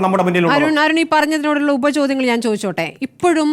നമ്മുടെ മുന്നിൽ അരുൺ ഈ പറഞ്ഞതിനോടുള്ള ഉപചോദ്യങ്ങൾ ഞാൻ ചോദിച്ചോട്ടെ. ഇപ്പോഴും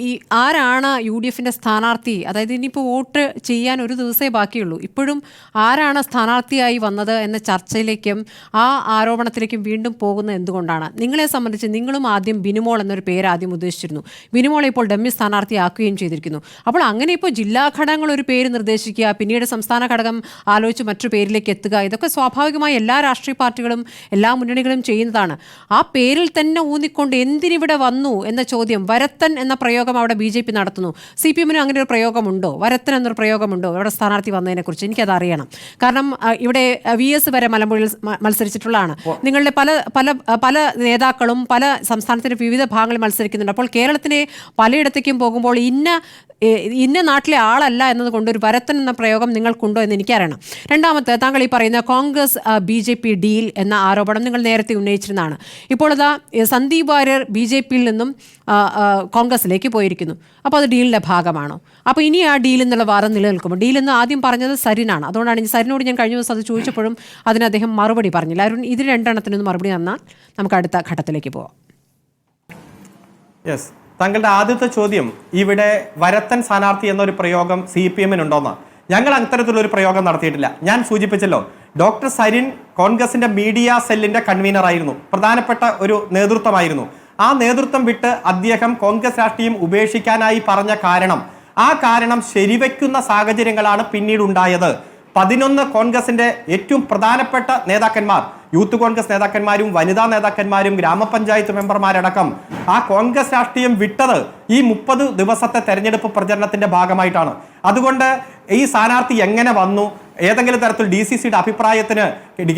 ഈ ആരാണ് UDFന്റെ സ്ഥാനാർത്ഥി, അതായത് ഇനിയിപ്പോൾ വോട്ട് ചെയ്യാൻ ഒരു ദിവസമേ ബാക്കിയുള്ളൂ, ഇപ്പോഴും ആരാണ് സ്ഥാനാർത്ഥിയായി വന്നത് എന്ന ചർച്ചയിലേക്കും ആ ആരോപണത്തിലേക്കും വീണ്ടും പോകുന്നത് എന്തുകൊണ്ടാണ്? നിങ്ങളെ സംബന്ധിച്ച് നിങ്ങളും ആദ്യം ബിനുമോൾ എന്നൊരു പേര് ആദ്യം ഉദ്ദേശിച്ചിരുന്നു, ബിനുമോളെ ഇപ്പോൾ ഡമ്മി സ്ഥാനാർത്ഥിയാക്കുകയും ചെയ്തിരിക്കുന്നു. അപ്പോൾ അങ്ങനെ ഇപ്പോൾ ജില്ലാ ഘടകങ്ങൾ ഒരു പേര് നിർദ്ദേശിക്കുക, പിന്നീട് സംസ്ഥാന ഘടകം ആലോചിച്ച് മറ്റു പേരിലേക്ക് എത്തുക, ഇതൊക്കെ സ്വാഭാവികമായി എല്ലാ രാഷ്ട്രീയ പാർട്ടികളും എല്ലാ മുന്നണികളും ചെയ്യുന്നതാണ്. ആ പേരിൽ തന്നെ ഊന്നിക്കൊണ്ട് എന്തിനിവിടെ വന്നു എന്ന ചോദ്യം, വരത്തൻ എന്ന പ്രയോഗം അവിടെ BJP നടത്തുന്നു. CPM-ന് അങ്ങനെ ഒരു പ്രയോഗമുണ്ടോ? വരത്തൻ എന്നൊരു പ്രയോഗമുണ്ടോ ഇവിടെ സ്ഥാനാർത്ഥി വന്നതിനെക്കുറിച്ച്? എനിക്കത് അറിയണം. കാരണം ഇവിടെ VS വരെ മലമ്പുഴയിൽ മത്സരിച്ചിട്ടുള്ളതാണ്. നിങ്ങളുടെ പല നേതാക്കളും പല സംസ്ഥാനത്തിൻ്റെ വിവിധ ഭാഗങ്ങളിൽ മത്സരിക്കുന്നുണ്ട്. അപ്പോൾ കേരളത്തിലെ പലയിടത്തേക്കും പോകുമ്പോൾ ഇന്ന നാട്ടിലെ ആളല്ല എന്നതുകൊണ്ട് ഒരു വരത്തൻ എന്ന പ്രയോഗം നിങ്ങൾക്കുണ്ടോ എന്ന് എനിക്കറിയണം. രണ്ടാമത്തെ, താങ്കൾ ഈ പറയുന്ന കോൺഗ്രസ് BJP ഡീൽ എന്ന ആരോപണം നിങ്ങൾ നേരത്തെ ഉന്നയിച്ചിരുന്നതാണ്. ഇപ്പോൾ അതാ സന്ദീപ് വാര്യർ BJP-യിൽ നിന്നും കോൺഗ്രസിലേക്ക് പോയിരിക്കുന്നു. അപ്പോൾ അത് ഡീലിൻ്റെ ഭാഗമാണോ? അപ്പോൾ ഇനി ആ ഡീൽ എന്നുള്ള വാദം നിലനിൽക്കുമ്പോൾ, ഡീൽ എന്ന് ആദ്യം പറഞ്ഞത് സരിനാണ്. അതുകൊണ്ടാണ് സരിനോട് ഞാൻ കഴിഞ്ഞ ദിവസം അത് ചോദിച്ചപ്പോഴും അതിന് അദ്ദേഹം മറുപടി പറഞ്ഞില്ല. അരുൺ, ഇതിന് രണ്ടെണ്ണത്തിനൊന്ന് മറുപടി തന്നാൽ നമുക്ക് അടുത്ത ഘട്ടത്തിലേക്ക് പോവാം. യെസ്, താങ്കളുടെ ആദ്യത്തെ ചോദ്യം, ഇവിടെ വരത്തൻ സ്ഥാനാർത്ഥി എന്നൊരു പ്രയോഗം CPM-നുണ്ടോന്ന്. ഞങ്ങൾ അത്തരത്തിലൊരു പ്രയോഗം നടത്തിയിട്ടില്ല. ഞാൻ സൂചിപ്പിച്ചല്ലോ, ഡോക്ടർ സരിൻ കോൺഗ്രസിന്റെ മീഡിയ സെല്ലിന്റെ കൺവീനറായിരുന്നു, പ്രധാനപ്പെട്ട ഒരു നേതൃത്വമായിരുന്നു. ആ നേതൃത്വം വിട്ട് അദ്ദേഹം കോൺഗ്രസ് രാഷ്ട്രീയം ഉപേക്ഷിക്കാനായി പറഞ്ഞ ആ കാരണം ശരിവെക്കുന്ന സാഹചര്യങ്ങളാണ് പിന്നീട് ഉണ്ടായത്. 11 കോൺഗ്രസിന്റെ ഏറ്റവും പ്രധാനപ്പെട്ട നേതാക്കന്മാർ, യൂത്ത് കോൺഗ്രസ് നേതാക്കന്മാരും വനിതാ നേതാക്കന്മാരും ഗ്രാമപഞ്ചായത്ത് മെമ്പർമാരടക്കം ആ കോൺഗ്രസ് രാഷ്ട്രീയം വിട്ടത് ഈ 30 ദിവസത്തെ തെരഞ്ഞെടുപ്പ് പ്രചരണത്തിന്റെ ഭാഗമായിട്ടാണ്. അതുകൊണ്ട് ഈ സ്ഥാനാർത്ഥി എങ്ങനെ വന്നു, ഏതെങ്കിലും തരത്തിൽ DCCയുടെ അഭിപ്രായത്തിന്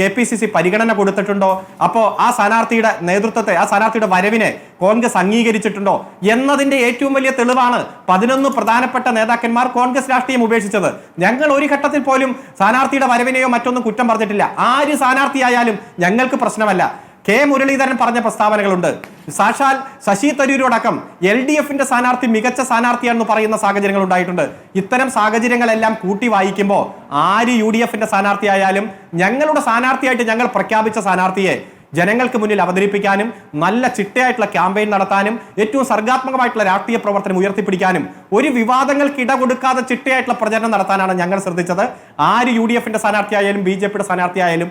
KPCC പരിഗണന കൊടുത്തിട്ടുണ്ടോ, അപ്പോൾ ആ സ്ഥാനാർത്ഥിയുടെ നേതൃത്വത്തെ, ആ സ്ഥാനാർത്ഥിയുടെ വരവിനെ കോൺഗ്രസ് അംഗീകരിച്ചിട്ടുണ്ടോ എന്നതിന്റെ ഏറ്റവും വലിയ തെളിവാണ് 11 പ്രധാനപ്പെട്ട നേതാക്കന്മാർ കോൺഗ്രസ് രാഷ്ട്രീയം ഉപേക്ഷിച്ചത്. ഞങ്ങൾ ഒരു ഘട്ടത്തിൽ പോലും സ്ഥാനാർത്ഥിയുടെ വരവിനെയോ മറ്റൊന്നും കുറ്റം പറഞ്ഞിട്ടില്ല. ആര് സ്ഥാനാർത്ഥിയായാലും ഞങ്ങൾക്ക് പ്രശ്നമല്ല. K. മുരളീധരൻ പറഞ്ഞ പ്രസ്താവനകളുണ്ട്. സാക്ഷാൽ ശശി തരൂരോടക്കം LDFന്റെ സ്ഥാനാർത്ഥി മികച്ച സ്ഥാനാർത്ഥിയാണെന്ന് പറയുന്ന സാഹചര്യങ്ങൾ ഉണ്ടായിട്ടുണ്ട്. ഇത്തരം സാഹചര്യങ്ങളെല്ലാം കൂട്ടി വായിക്കുമ്പോൾ ആര് UDFന്റെ സ്ഥാനാർത്ഥിയായാലും ഞങ്ങളുടെ സ്ഥാനാർത്ഥിയായിട്ട് ഞങ്ങൾ പ്രഖ്യാപിച്ച സ്ഥാനാർത്ഥിയെ ജനങ്ങൾക്ക് മുന്നിൽ അവതരിപ്പിക്കാനും നല്ല ചിട്ടയായിട്ടുള്ള ക്യാമ്പയിൻ നടത്താനും ഏറ്റവും സർഗാത്മകമായിട്ടുള്ള രാഷ്ട്രീയ പ്രവർത്തനം ഉയർത്തിപ്പിടിക്കാനും ഒരു വിവാദങ്ങൾക്ക് ഇട കൊടുക്കാതെ ചിട്ടയായിട്ടുള്ള പ്രചരണം നടത്താനാണ് ഞങ്ങൾ ശ്രദ്ധിച്ചത്. ആര് UDFന്റെ സ്ഥാനാർത്ഥിയായാലും BJPയുടെ സ്ഥാനാർത്ഥിയായാലും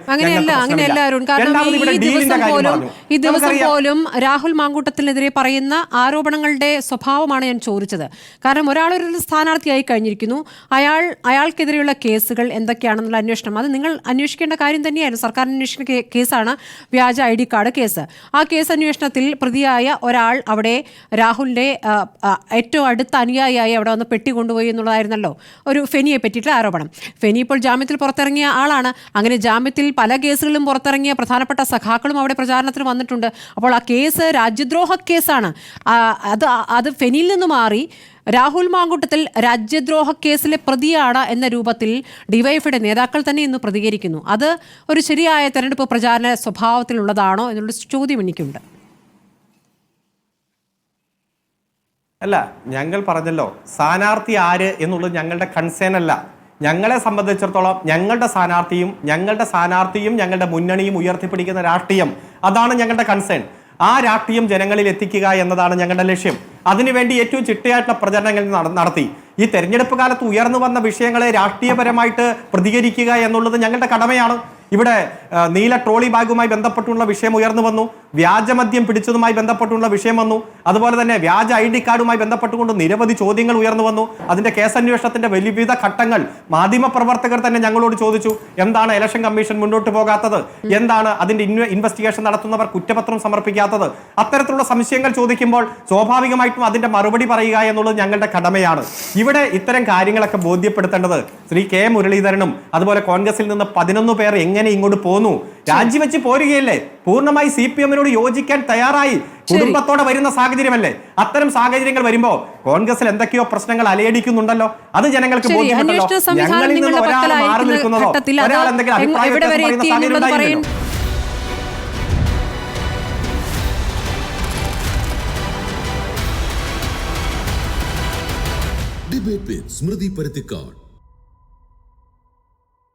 ഈ ദിവസം പോലും രാഹുൽ മാങ്കൂട്ടത്തിനെതിരെ പറയുന്ന ആരോപണങ്ങളുടെ സ്വഭാവമാണ് ഞാൻ ചോദിച്ചത്. കാരണം ഒരാളൊരു സ്ഥാനാർത്ഥിയായി കഴിഞ്ഞിരിക്കുന്നു, അയാൾക്കെതിരെയുള്ള കേസുകൾ എന്തൊക്കെയാണെന്നുള്ള അന്വേഷണം അത് നിങ്ങൾ അന്വേഷിക്കേണ്ട കാര്യം തന്നെയായിരുന്നു. സർക്കാർ അന്വേഷിക്കുന്ന കേസാണ് വ്യാജ ID കാർഡ് കേസ്. ആ കേസ് അന്വേഷണത്തിൽ പ്രതിയായ ഒരാൾ അവിടെ രാഹുലിന്റെ ഏറ്റവും അടുത്ത അനുയായിയായി അവിടെ വന്ന് പെട്ടി കൊണ്ടുപോയി എന്നുള്ളതായിരുന്നല്ലോ ഒരു ഫെനിയെ പറ്റിയിട്ടുള്ള ആരോപണം. ഫെനി ഇപ്പോൾ ജാമ്യത്തിൽ പുറത്തിറങ്ങിയ ആളാണ്. അങ്ങനെ ജാമ്യത്തിൽ പല കേസുകളിലും പുറത്തിറങ്ങിയ പ്രധാനപ്പെട്ട സഖാക്കളും അവിടെ പ്രചാരണത്തിന് വന്നിട്ടുണ്ട്. അപ്പോൾ ആ കേസ് രാജ്യദ്രോഹ കേസാണ്. അത് ഫെനിയിൽ നിന്ന് മാറി രാഹുൽ മാങ്കൂട്ടത്തിൽ രാജ്യദ്രോഹ കേസിലെ പ്രതിയാണ് എന്ന രൂപത്തിൽ ഡിവൈഎഫ്ഐയുടെ നേതാക്കൾ തന്നെ ഇന്ന് പ്രതികരിക്കുന്നു. അത് ഒരു ശരിയായ തെരഞ്ഞെടുപ്പ് പ്രചാരണ സ്വഭാവത്തിലുള്ളതാണോ എന്നുള്ള ചോദ്യം എനിക്കുണ്ട്. അല്ല, ഞങ്ങൾ പറഞ്ഞല്ലോ, സ്ഥാനാർത്ഥി ആര് എന്നുള്ളത് ഞങ്ങളുടെ കൺസേൺ അല്ല. ഞങ്ങളെ സംബന്ധിച്ചിടത്തോളം ഞങ്ങളുടെ സ്ഥാനാർത്ഥിയും ഞങ്ങളുടെ മുന്നണിയും ഉയർത്തിപ്പിടിക്കുന്ന രാഷ്ട്രീയം, അതാണ് ഞങ്ങളുടെ കൺസേൺ. ആ രാഷ്ട്രീയം ജനങ്ങളിൽ എത്തിക്കുക എന്നതാണ് ഞങ്ങളുടെ ലക്ഷ്യം. അതിനുവേണ്ടി ഏറ്റവും ചിട്ടയായിട്ടുള്ള പ്രചരണങ്ങൾ നടത്തി ഈ തെരഞ്ഞെടുപ്പ് കാലത്ത് ഉയർന്നു വന്ന വിഷയങ്ങളെ രാഷ്ട്രീയപരമായിട്ട് പ്രതികരിക്കുക എന്നുള്ളത് ഞങ്ങളുടെ കടമയാണ്. ഇവിടെ നീല ട്രോളി ബാഗുമായി ബന്ധപ്പെട്ടുള്ള വിഷയം ഉയർന്നു വന്നു, വ്യാജമദ്യം പിടിച്ചതുമായി ബന്ധപ്പെട്ടുള്ള വിഷയം വന്നു, അതുപോലെ തന്നെ വ്യാജ ID കാർഡുമായി ബന്ധപ്പെട്ടുകൊണ്ട് നിരവധി ചോദ്യങ്ങൾ ഉയർന്നു വന്നു. അതിന്റെ കേസന്വേഷണത്തിന്റെ വിവിധ ഘട്ടങ്ങൾ മാധ്യമപ്രവർത്തകർ തന്നെ ഞങ്ങളോട് ചോദിച്ചു, എന്താണ് ഇലക്ഷൻ കമ്മീഷൻ മുന്നോട്ട് പോകാത്തത്, എന്താണ് അതിന്റെ ഇൻവെസ്റ്റിഗേഷൻ നടത്തുന്നവർ കുറ്റപത്രം സമർപ്പിക്കാത്തത്, അത്തരത്തിലുള്ള സംശയങ്ങൾ ചോദിക്കുമ്പോൾ സ്വാഭാവികമായിട്ടും അതിന്റെ മറുപടി പറയുക എന്നുള്ളത് ഞങ്ങളുടെ കടമയാണ്. ഇവിടെ ഇത്തരം കാര്യങ്ങളൊക്കെ ബോധ്യപ്പെടുത്തേണ്ടത് ശ്രീ K. മുരളീധരനും അതുപോലെ കോൺഗ്രസിൽ നിന്ന് 11 പേർ എങ്ങനെ ഇങ്ങോട്ട് പോന്നു, രാജിവെച്ച് പോരുകയല്ലേ, പൂർണ്ണമായി CPM-നോട് യോജിക്കാൻ തയ്യാറായി കുടുംബത്തോടെ വരുന്ന സാഹചര്യമല്ലേ. അത്തരം സാഹചര്യങ്ങൾ വരുമ്പോ കോൺഗ്രസിൽ എന്തൊക്കെയോ പ്രശ്നങ്ങൾ അലയടിക്കുന്നുണ്ടല്ലോ, അത് ജനങ്ങൾക്ക് ബോധ്യപ്പെട്ടല്ലോ. ഞങ്ങളിൽ നിന്ന് ഒരാൾ മാറി നിൽക്കുന്നതോ ഒരാൾ എന്തെങ്കിലും അഭിപ്രായം പറയുന്ന സാഹചര്യം ഉണ്ടായില്ലല്ലോ. ഡിബേറ്റ് വിത്ത് സ്മൃതി പരുത്തിക്കാട്.